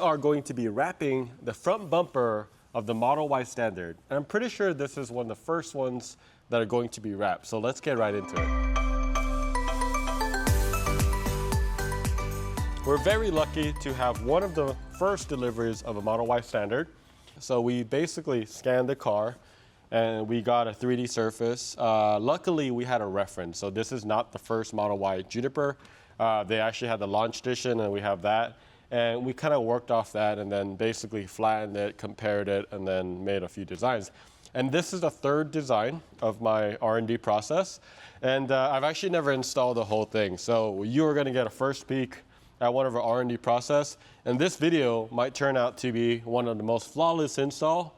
are going to be wrapping the front bumper of the Model Y Standard. And I'm pretty sure this is one of the first ones that are going to be wrapped. So let's get right into it. We're very lucky to have one of the first deliveries of a Model Y Standard. So we basically scanned the car and we got a 3D surface. Luckily, we had a reference. So this is not the first Model Y Juniper. They actually had the launch edition and we have that. And we kind of worked off that and then basically flattened it, compared it, and then made a few designs. And this is the third design of my R&D process. And I've actually never installed the whole thing. So you are gonna get a first peek at one of our R&D process. And this video might turn out to be one of the most flawless install,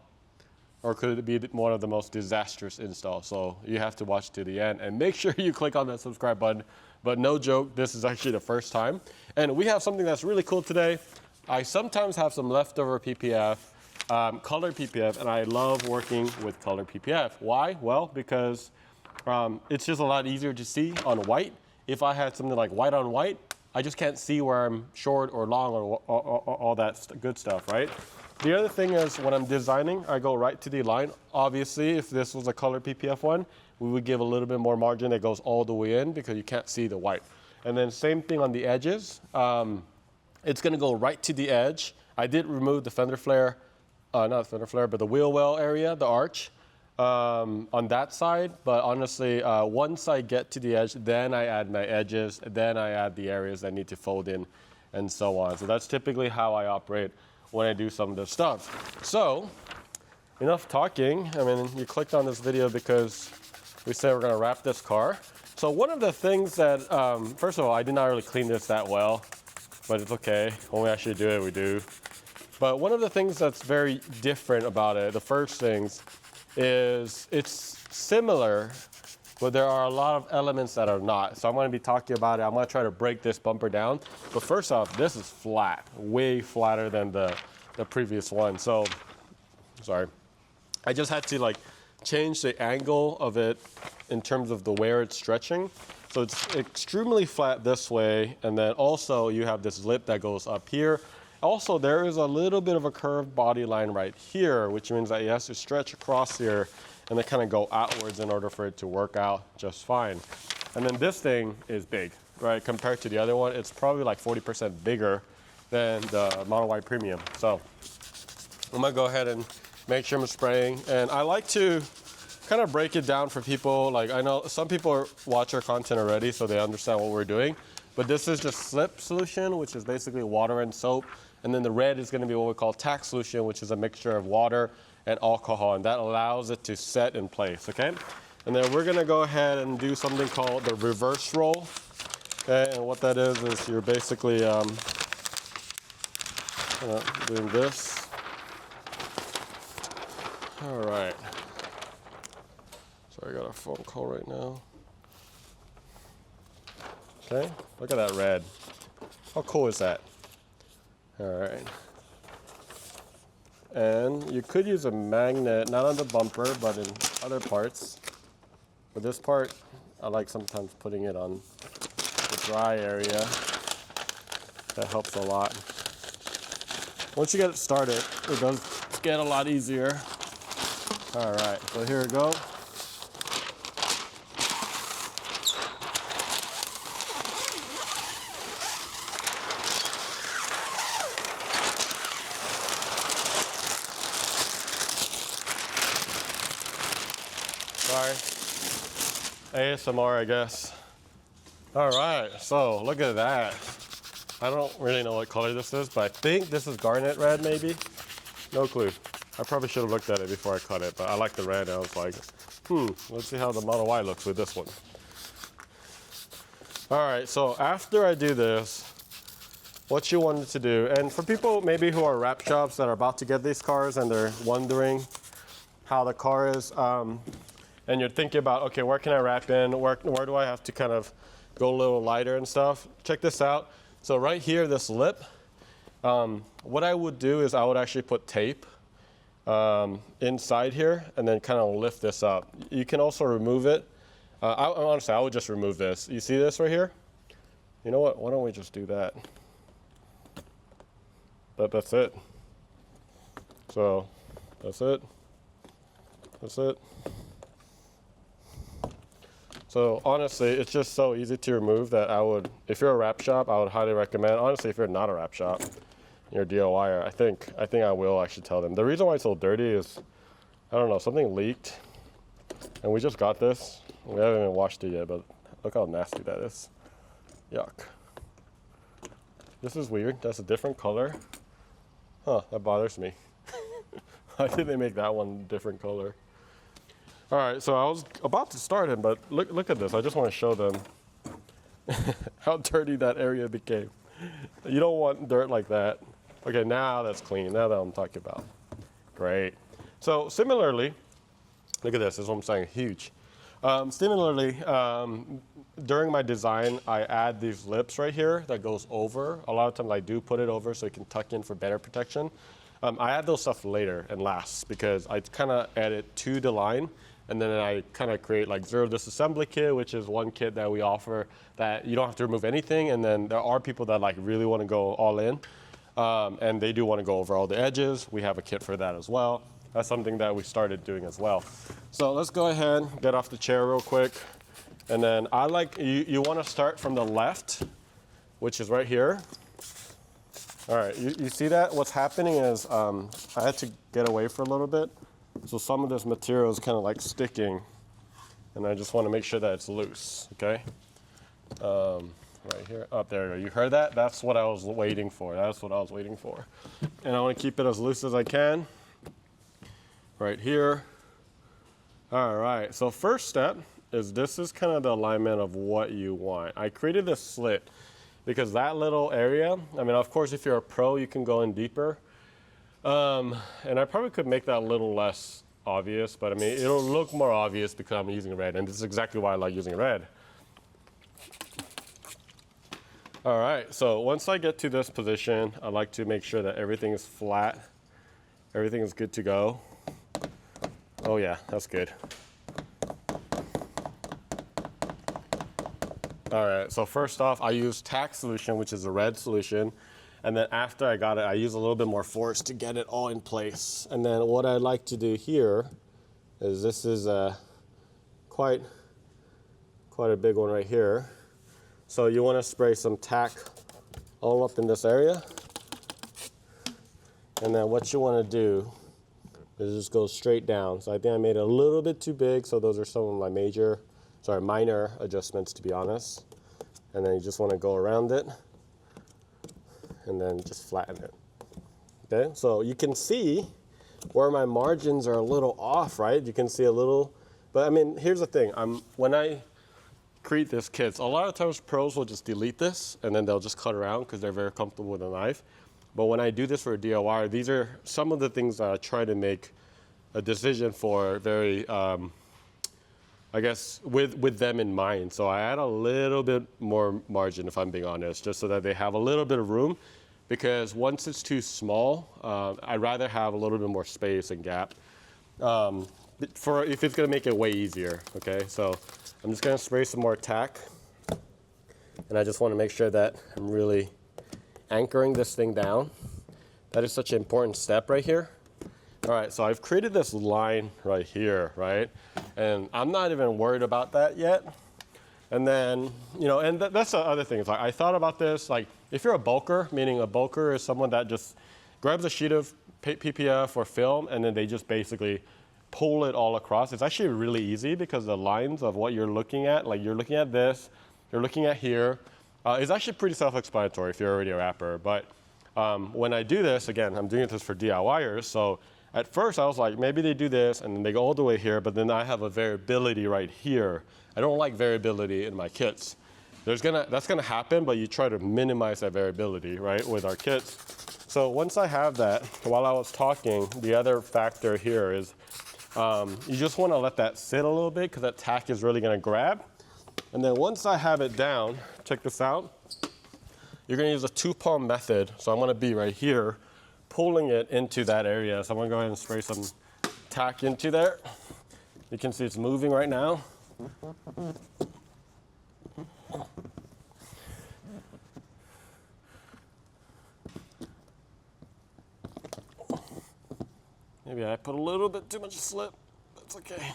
or could it be one of the most disastrous installs? So you have to watch to the end and make sure you click on that subscribe button. But no joke, this is actually the first time. And we have something that's really cool today. I sometimes have some leftover PPF, color PPF, and I love working with color PPF. Why? Well, because it's just a lot easier to see on white. If I had something like white on white, I just can't see where I'm short or long or all that good stuff, right? The other thing is when I'm designing, I go right to the line. Obviously, if this was a color PPF one, we would give a little bit more margin that goes all the way in because you can't see the white. And then same thing on the edges. It's gonna go right to the edge. I did remove the fender flare, not fender flare, but the wheel well area, the arch on that side. But honestly, once I get to the edge, then I add my edges, then I add the areas that need to fold in and so on. So that's typically how I operate when I do some of this stuff. So enough talking. I mean, you clicked on this video because we said we're gonna wrap this car. So one of the things that, first of all, I did not really clean this that well, but it's okay. When we actually do it, we do. But one of the things that's very different about it, the first things, is it's similar, but there are a lot of elements that are not. So I'm gonna be talking about it. I'm gonna try to break this bumper down. But first off, this is flat, way flatter than the previous one. So, sorry. I just had to like change the angle of it in terms of the where it's stretching. So it's extremely flat this way. And then also you have this lip that goes up here. Also, there is a little bit of a curved body line right here, which means that it has to stretch across here and then kind of go outwards in order for it to work out just fine. And then this thing is big, right? Compared to the other one, it's probably like 40% bigger than the Model Y Premium. So I'm gonna go ahead and make sure I'm spraying. And I like to kind of break it down for people. Like I know some people watch our content already, so they understand what we're doing. But this is just slip solution, which is basically water and soap. And then the red is gonna be what we call Tack solution, which is a mixture of water and alcohol, and that allows it to set in place, okay? And then we're gonna go ahead and do something called the reverse roll. Okay, and what that is you're basically doing this. All right. Sorry, I got a phone call right now. Okay, look at that red. How cool is that? All right. And you could use a magnet, not on the bumper, but in other parts. But this part, I like sometimes putting it on the dry area. That helps a lot. Once you get it started, it does get a lot easier. All right, so here we go. Sorry. ASMR, I guess. All right, so look at that. I don't really know what color this is, but I think this is garnet red, maybe. No clue. I probably should have looked at it before I cut it, but I like the red. I was like, let's see how the Model Y looks with this one. All right, so after I do this, what you wanted to do, and for people maybe who are wrap shops that are about to get these cars and they're wondering how the car is, and you're thinking about, okay, where can I wrap in? Where do I have to kind of go a little lighter and stuff? Check this out. So right here, this lip, what I would do is I would actually put tape inside here and then kind of lift this up. You can also remove it. Honestly, I would just remove this. You see this right here? You know what? Why don't we just do that? that's it. So that's it. That's it. So honestly, it's just so easy to remove that I would, if you're a wrap shop, I would highly recommend. Honestly, if you're not a wrap shop, you're a DIYer, I think I will actually tell them. The reason why it's so dirty is, I don't know, something leaked, and we just got this. We haven't even washed it yet, but look how nasty that is. Yuck. This is weird. That's a different color. Huh, that bothers me. Why did they make that one different color? All right, so I was about to start him, but look at this. I just want to show them how dirty that area became. You don't want dirt like that. Okay, now that's clean. Now that I'm talking about. Great. So similarly, look at this. This is what I'm saying, huge. Similarly, during my design, I add these lips right here that goes over. A lot of times I do put it over so it can tuck in for better protection. I add those stuff later and last because I kind of add it to the line, and then I kind of create like zero disassembly kit, which is one kit that we offer that you don't have to remove anything. And then there are people that like really want to go all in, and they do want to go over all the edges. We have a kit for that as well. That's something that we started doing as well. So let's go ahead, get off the chair real quick. And then I like, you want to start from the left, which is right here. All right, you see that? What's happening is I had to get away for a little bit. So some of this material is kind of like sticking, and I just want to make sure that it's loose, okay? Right here, up there you go. You heard that? That's what I was waiting for. That's what I was waiting for. And I want to keep it as loose as I can. Right here. All right, so first step is this is kind of the alignment of what you want. I created this slit because that little area, I mean, of course, if you're a pro, you can go in deeper. And I probably could make that a little less obvious, but I mean, it'll look more obvious because I'm using red, and this is exactly why I like using red. All right, so once I get to this position, I like to make sure that everything is flat. Everything is good to go. Oh yeah, that's good. All right, so first off, I use Tack solution, which is a red solution. And then after I got it, I use a little bit more force to get it all in place. And then what I like to do here is this is quite a big one right here. So you want to spray some Tack all up in this area. And then what you want to do is just go straight down. So I think I made it a little bit too big, so those are some of my minor adjustments, to be honest. And then you just want to go around it and then just flatten it. Okay, so you can see where my margins are a little off, right? You can see a little, but I mean, here's the thing. When I create this kits, a lot of times pros will just delete this and then they'll just cut around because they're very comfortable with a knife. But when I do this for a DIY, these are some of the things that I try to make a decision for very, I guess, with them in mind. So I add a little bit more margin, if I'm being honest, just so that they have a little bit of room. Because once it's too small, I'd rather have a little bit more space and gap if it's gonna make it way easier, okay? So I'm just gonna spray some more Tack. And I just wanna make sure that I'm really anchoring this thing down. That is such an important step right here. All right, so I've created this line right here, right? And I'm not even worried about that yet. And then, you know, and that's the other thing. It's like, I thought about this, like, if you're a bulker, meaning a bulker is someone that just grabs a sheet of PPF or film and then they just basically pull it all across. It's actually really easy because the lines of what you're looking at, like you're looking at this, you're looking at here, is actually pretty self-explanatory if you're already a rapper. But when I do this, again, I'm doing this for DIYers, so at first I was like, maybe they do this and then they go all the way here, but then I have a variability right here. I don't like variability in my kits. That's gonna happen, but you try to minimize that variability, right, with our kits. So once I have that, while I was talking, the other factor here is you just wanna let that sit a little bit because that Tack is really gonna grab. And then once I have it down, check this out. You're gonna use a 2-palm method. So I'm gonna be right here, pulling it into that area. So I'm gonna go ahead and spray some Tack into there. You can see it's moving right now. Maybe I put a little bit too much slip. That's okay.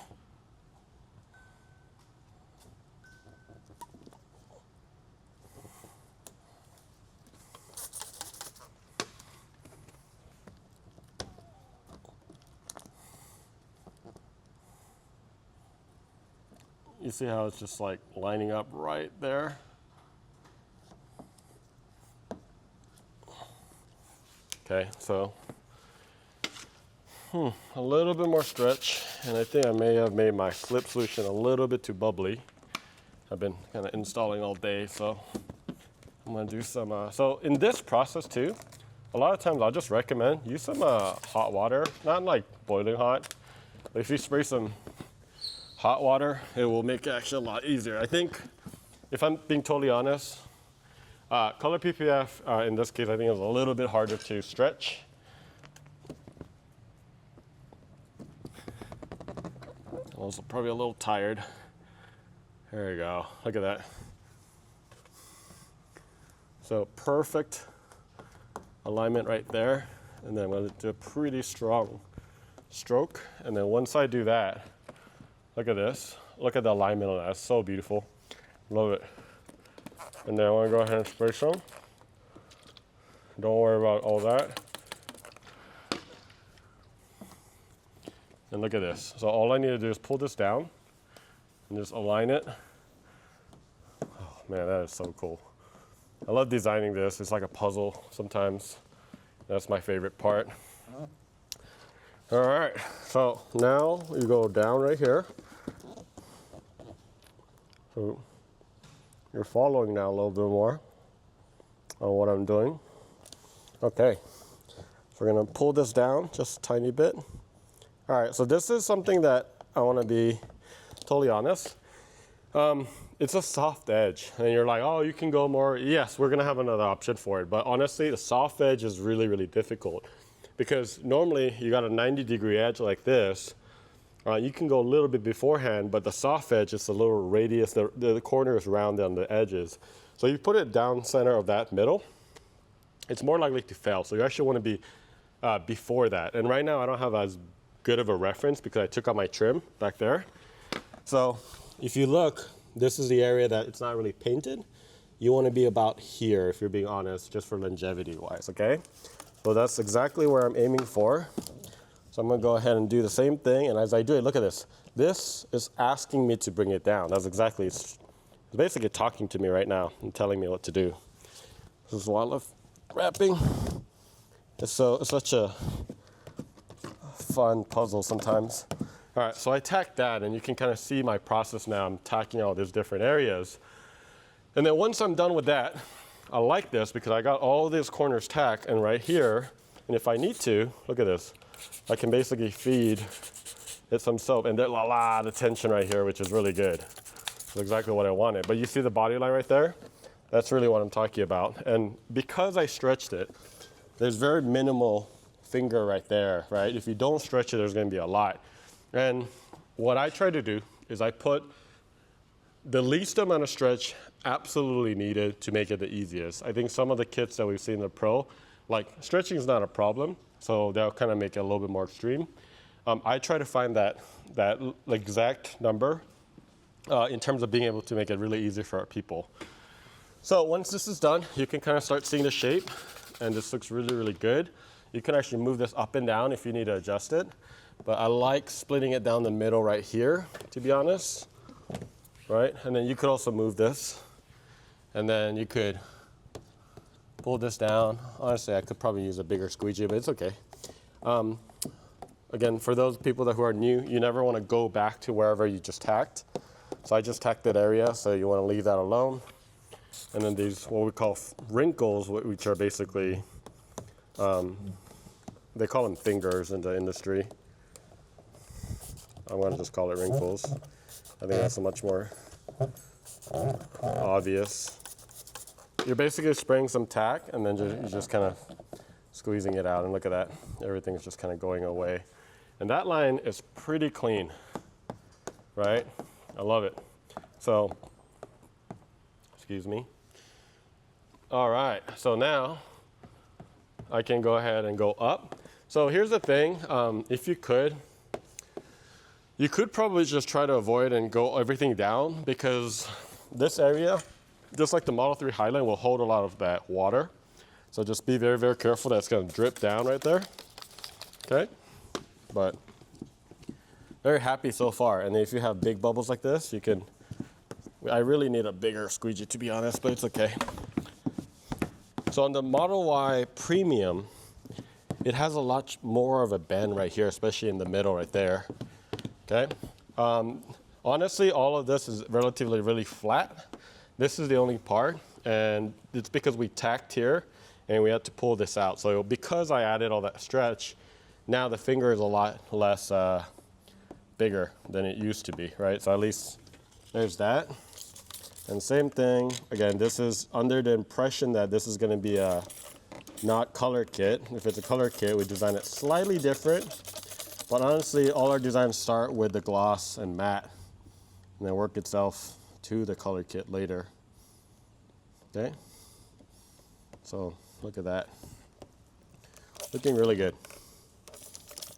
You see how it's just like lining up right there? Okay, so a little bit more stretch, and I think I may have made my slip solution a little bit too bubbly. I've been kind of installing all day, so I'm gonna do some, so in this process too, a lot of times I'll just recommend use some hot water, not like boiling hot, but if you spray some hot water, it will make it actually a lot easier. I think, if I'm being totally honest, color PPF in this case I think is a little bit harder to stretch. I'm also probably a little tired. There you go, look at that. So perfect alignment right there. And then I'm gonna do a pretty strong stroke. And then once I do that, look at this. Look at the alignment on that. It's so beautiful. Love it. And then I want to go ahead and spray some. Don't worry about all that. And look at this. So all I need to do is pull this down and just align it. Oh man, that is so cool. I love designing this. It's like a puzzle sometimes. That's my favorite part. All right, so now you go down right here. So you're following now a little bit more on what I'm doing. Okay, so we're gonna pull this down just a tiny bit. All right, so this is something that I wanna be totally honest. It's a soft edge, and you're like, oh, you can go more. Yes, we're gonna have another option for it, but honestly, the soft edge is really, really difficult because normally you got a 90-degree edge like this. You can go a little bit beforehand, but the soft edge is a little radius, the corner is round on the edges. So you put it down center of that middle, it's more likely to fail. So you actually wanna be before that. And right now I don't have as good of a reference because I took out my trim back there. So if you look, this is the area that it's not really painted. You wanna be about here if you're being honest, just for longevity wise, okay? So that's exactly where I'm aiming for. So I'm gonna go ahead and do the same thing, and as I do it, look at this. This is asking me to bring it down. That's exactly, it's basically talking to me right now and telling me what to do. This is why I love wrapping. It's such a fun puzzle sometimes. All right, so I tacked that, and you can kind of see my process now. I'm tacking all these different areas. And then once I'm done with that, I like this because I got all these corners tacked, and right here, and if I need to, look at this. I can basically feed it some soap, and there's a lot of tension right here, which is really good. That's exactly what I wanted. But you see the body line right there? That's really what I'm talking about. And because I stretched it, there's very minimal finger right there, right? If you don't stretch it, there's gonna be a lot. And what I try to do is I put the least amount of stretch absolutely needed to make it the easiest. I think some of the kits that we've seen in the pro, like stretching is not a problem, so they'll kind of make it a little bit more extreme. I try to find that exact number in terms of being able to make it really easy for our people. So once this is done, you can kind of start seeing the shape, and this looks really, really good. You can actually move this up and down if you need to adjust it, but I like splitting it down the middle right here, to be honest, right? And then you could also move this, and then you could pull this down. Honestly, I could probably use a bigger squeegee, but it's okay. Again, for those people who are new, you never want to go back to wherever you just tacked. So I just tacked that area, so you want to leave that alone. And then these, what we call wrinkles, which are basically, they call them fingers in the industry. I'm going to just call it wrinkles. I think that's a much more obvious. You're basically spraying some tack, and then you're just kind of squeezing it out, and look at that. Everything's just kind of going away. And that line is pretty clean, right? I love it. So, excuse me. All right, so now I can go ahead and go up. So here's the thing, if you could probably just try to avoid and go everything down, because this area, just like the Model 3 Highline, will hold a lot of that water. So just be very, very careful that it's gonna drip down right there, okay? But very happy so far. And if you have big bubbles like this, you can, I really need a bigger squeegee to be honest, but it's okay. So on the Model Y Premium, it has a lot more of a bend right here, especially in the middle right there, okay? Honestly, all of this is relatively really flat. This is the only part, and it's because we tacked here and we had to pull this out. So because I added all that stretch, now the finger is a lot less bigger than it used to be, right? So at least there's that. And same thing, again, this is under the impression that this is gonna be a not color kit. If it's a color kit, we design it slightly different. But honestly, all our designs start with the gloss and matte, and then work itself to the color kit later. Okay? So look at that. Looking really good.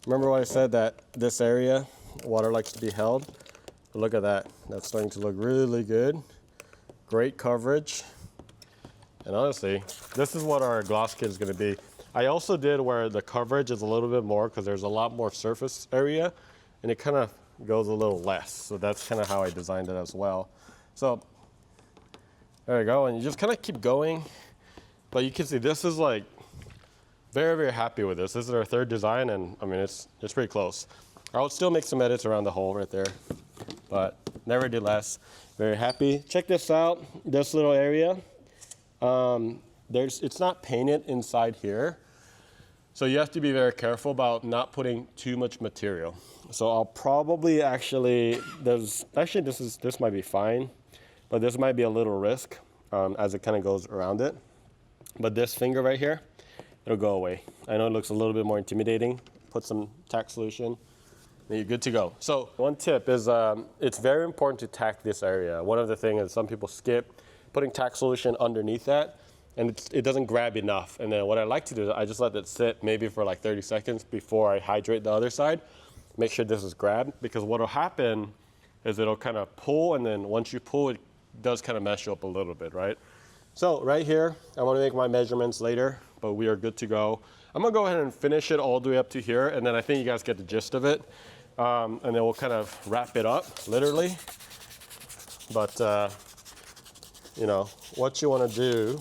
Remember what I said, that this area, water likes to be held? But look at that. That's starting to look really good. Great coverage. And honestly, this is what our gloss kit is going to be. I also did where the coverage is a little bit more because there's a lot more surface area and it kind of goes a little less. So that's kind of how I designed it as well. So there you go. And you just kind of keep going. But you can see this is like very, very happy with this. This is our third design, and I mean, it's pretty close. I would still make some edits around the hole right there, but nevertheless, very happy. Check this out, this little area. It's not painted inside here, so you have to be very careful about not putting too much material. So I'll probably this might be fine, but this might be a little risk as it kind of goes around it. But this finger right here, it'll go away. I know it looks a little bit more intimidating. Put some tack solution, and you're good to go. So one tip is it's very important to tack this area. One of the things is some people skip putting tack solution underneath that, and it doesn't grab enough. And then what I like to do is I just let it sit maybe for like 30 seconds before I hydrate the other side. Make sure this is grabbed, because what will happen is it'll kind of pull, and then once you pull, it does kind of mess you up a little bit, right? So right here, I want to make my measurements later, but we are good to go. I'm gonna go ahead and finish it all the way up to here, and then I think you guys get the gist of it. And then we'll kind of wrap it up, literally. But you know, what you want to do,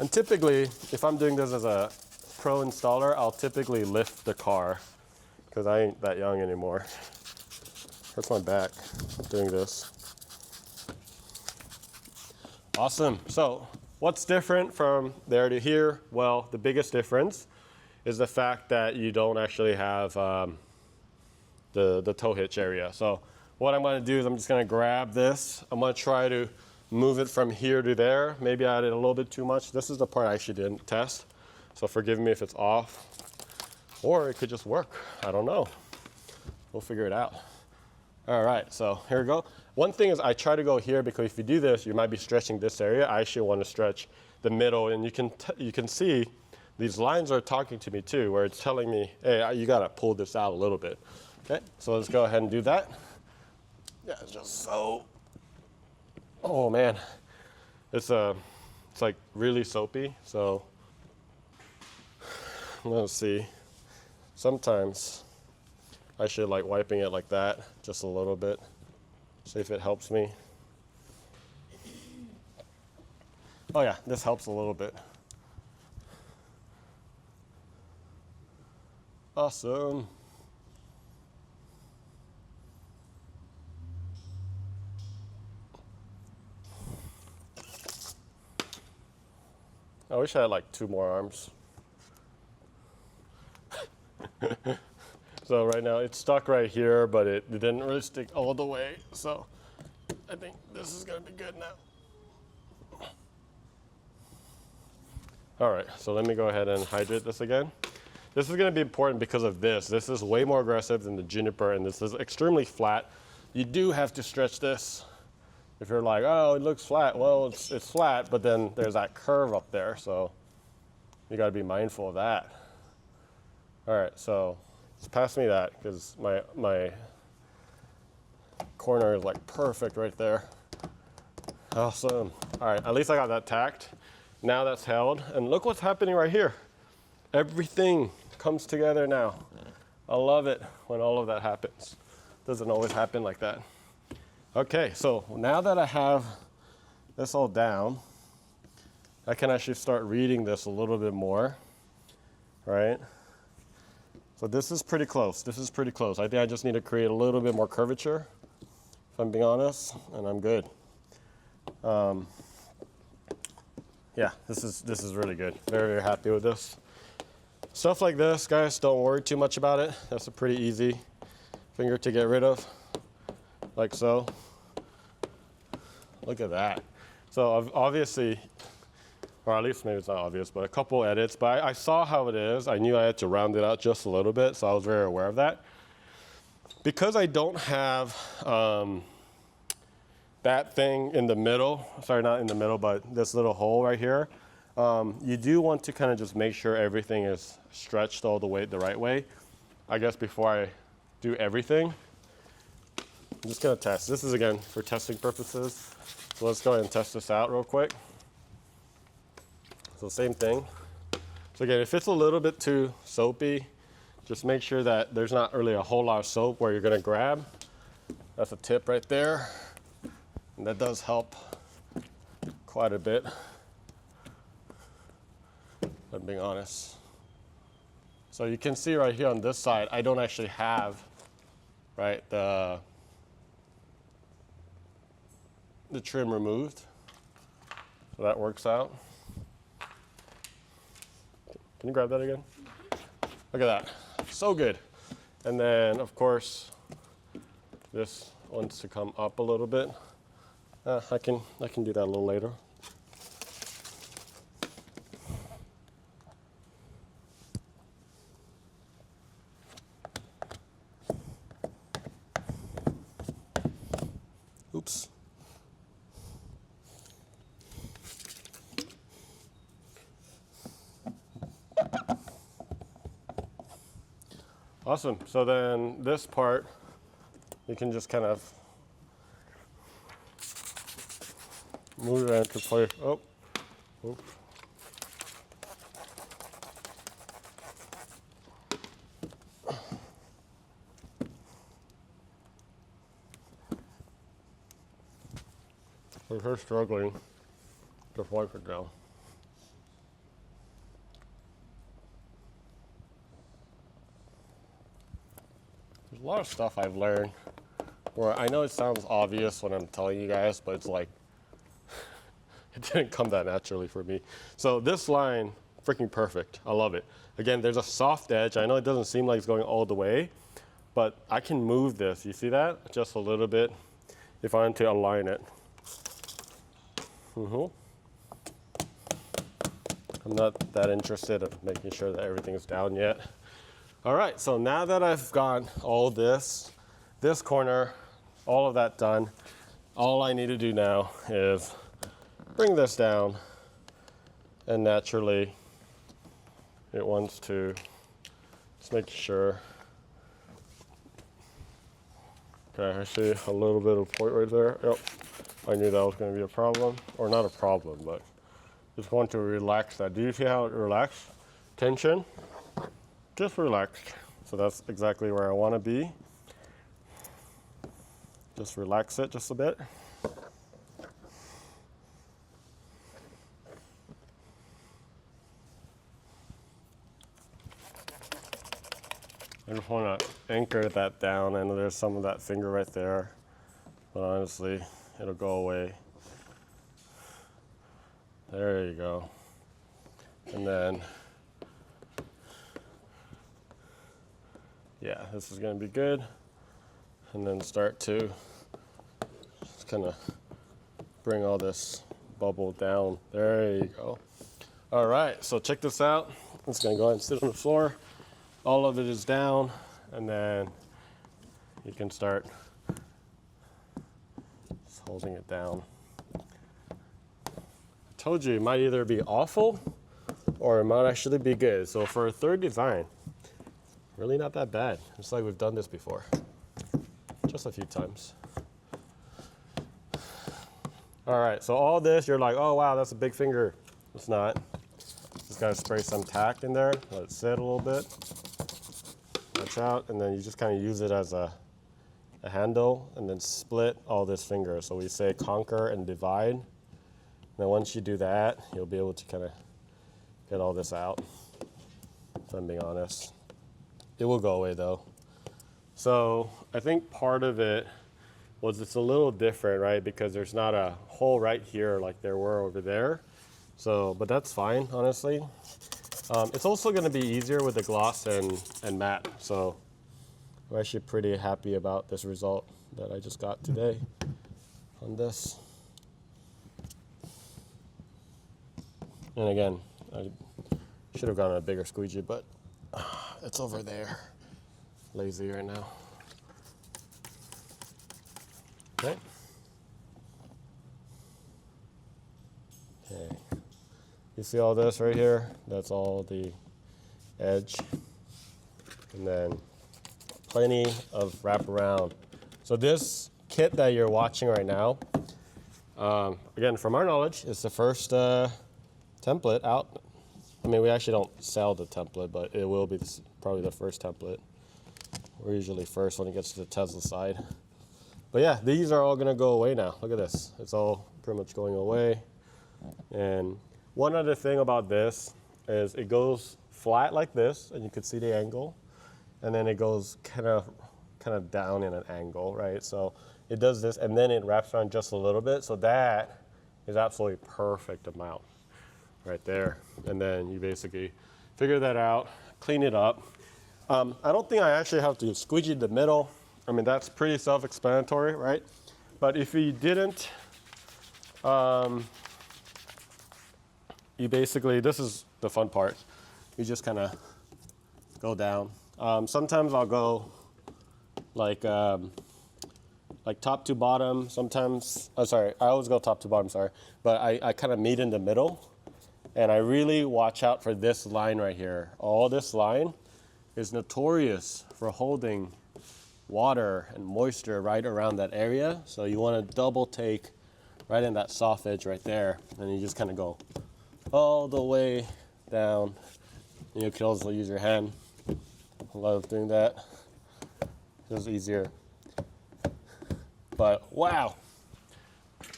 and typically, if I'm doing this as a pro installer, I'll typically lift the car, because I ain't that young anymore. Hurts my back doing this. Awesome. So what's different from there to here? Well, the biggest difference is the fact that you don't actually have the tow hitch area. So what I'm going to do is I'm just going to grab this. I'm going to try to move it from here to there. Maybe I added a little bit too much. This is the part I actually didn't test, so forgive me if it's off. Or it could just work. I don't know. We'll figure it out. All right, so here we go. One thing is I try to go here, because if you do this, you might be stretching this area. I actually want to stretch the middle, and you can see these lines are talking to me too, where it's telling me, hey, you got to pull this out a little bit. Okay, so let's go ahead and do that. Yeah, it's just so, oh man, it's like really soapy. So let's see. Sometimes I should like wiping it like that, just a little bit. See if it helps me. Oh yeah, this helps a little bit. Awesome. I wish I had like 2 more arms. So right now it's stuck right here, but it didn't really stick all the way. So I think this is gonna be good now. All right, so let me go ahead and hydrate this again. This is gonna be important because of this. This is way more aggressive than the Juniper, and this is extremely flat. You do have to stretch this. If you're like, oh, it looks flat. Well, it's flat, but then there's that curve up there, so you gotta be mindful of that. All right, so just pass me that because my corner is like perfect right there. Awesome. All right, at least I got that tacked. Now that's held, and look what's happening right here. Everything comes together now. I love it when all of that happens. Doesn't always happen like that. Okay, so now that I have this all down, I can actually start reading this a little bit more, right? So this is pretty close. This is pretty close. I think I just need to create a little bit more curvature, if I'm being honest, and I'm good. Yeah, this is really good. Very, very happy with this. Stuff like this, guys, don't worry too much about it. That's a pretty easy finger to get rid of, like so. Look at that. So obviously, or at least maybe it's not obvious, but a couple edits. But I saw how it is. I knew I had to round it out just a little bit, so I was very aware of that. Because I don't have that thing in the middle, sorry, not in the middle, but this little hole right here, you do want to kind of just make sure everything is stretched all the way the right way. I guess before I do everything, I'm just gonna test. This is again for testing purposes. So let's go ahead and test this out real quick. So same thing. So again, if it's a little bit too soapy, just make sure that there's not really a whole lot of soap where you're gonna grab. That's a tip right there. And that does help quite a bit, if I'm being honest. So you can see right here on this side, I don't actually have, right, the trim removed. So that works out. Can you grab that again? Look at that, so good. And then of course, this wants to come up a little bit. I can do that a little later. Oops. Awesome. So then this part, you can just kind of move it into place. Oh, oops. If you're struggling, just wipe it down. There's a lot of stuff I've learned where I know it sounds obvious when I'm telling you guys, but it's like, it didn't come that naturally for me. So this line, freaking perfect. I love it. Again, there's a soft edge. I know it doesn't seem like it's going all the way, but I can move this. You see that? Just a little bit if I want to align it. I'm not that interested in making sure that everything is down yet. All right, so now that I've got all this corner, all of that done, all I need to do now is bring this down, and naturally it wants to just make sure. Okay, I see a little bit of point right there. Yep, I knew that was going to be a problem, or not a problem, but just want to relax that. Do you see how it relaxed? Tension, just relaxed. So that's exactly where I want to be. Just relax it just a bit. I just want to anchor that down. I know there's some of that finger right there, but honestly, it'll go away. There you go. And then, yeah, this is going to be good. And then start to just kind of bring all this bubble down. There you go. All right, so check this out. I'm just going to go ahead and sit on the floor. All of it is down, and then you can start just holding it down. I told you it might either be awful or it might actually be good. So for a third design, really not that bad. It's like we've done this before, just a few times. All right, so all this, you're like, oh wow, that's a big finger. It's not. Just gotta spray some Tack in there, let it sit a little bit. Watch out, and then you just kind of use it as a handle, and then split all this finger. So we say conquer and divide. And then once you do that, you'll be able to kind of get all this out, if I'm being honest. It will go away though. So I think part of it was it's a little different, right? Because there's not a hole right here like there were over there. So, but that's fine, honestly. It's also gonna be easier with the gloss and matte. So I'm actually pretty happy about this result that I just got today on this. And again, I should have gotten a bigger squeegee, but it's over there. Lazy right now. Okay. Okay. You see all this right here? That's all the edge. And then plenty of wraparound. So this kit that you're watching right now, again, from our knowledge, it's the first template out. I mean, we actually don't sell the template, but it will be probably the first template. We're usually first when it gets to the Tesla side. But yeah, these are all gonna go away now. Look at this. It's all pretty much going away. And one other thing about this is it goes flat like this, and you can see the angle. And then it goes kind of down in an angle, right? So it does this, and then it wraps around just a little bit. So that is absolutely perfect amount right there. And then you basically figure that out, clean it up. I don't think I actually have to squeegee the middle. I mean, that's pretty self-explanatory, right? But if you didn't, you basically, this is the fun part. You just kind of go down. Sometimes I'll go like top to bottom. Sometimes, I always go top to bottom, sorry. But I kind of meet in the middle. And I really watch out for this line right here. All this line is notorious for holding water and moisture right around that area. So you want to double take right in that soft edge right there. And you just kind of go all the way down. And you can also use your hand. I love doing that. It's easier. But wow,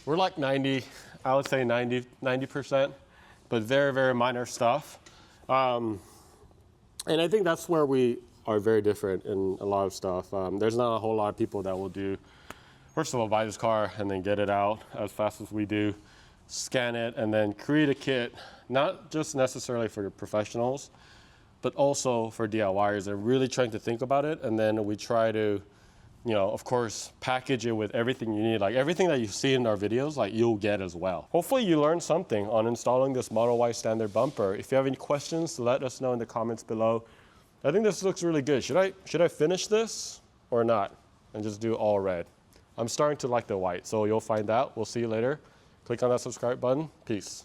we're like 90, I would say 90%, but very, very minor stuff. And I think that's where we are very different in a lot of stuff. There's not a whole lot of people that will do, first of all, buy this car and then get it out as fast as we do, scan it, and then create a kit, not just necessarily for the professionals, but also for DIYers. They're really trying to think about it, and then we try to, you know, of course, package it with everything you need. Like everything that you see in our videos, like you'll get as well. Hopefully you learned something on installing this Model Y standard bumper. If you have any questions, let us know in the comments below. I think this looks really good. Should I finish this or not and just do all red? I'm starting to like the white, so you'll find out. We'll see you later. Click on that subscribe button. Peace.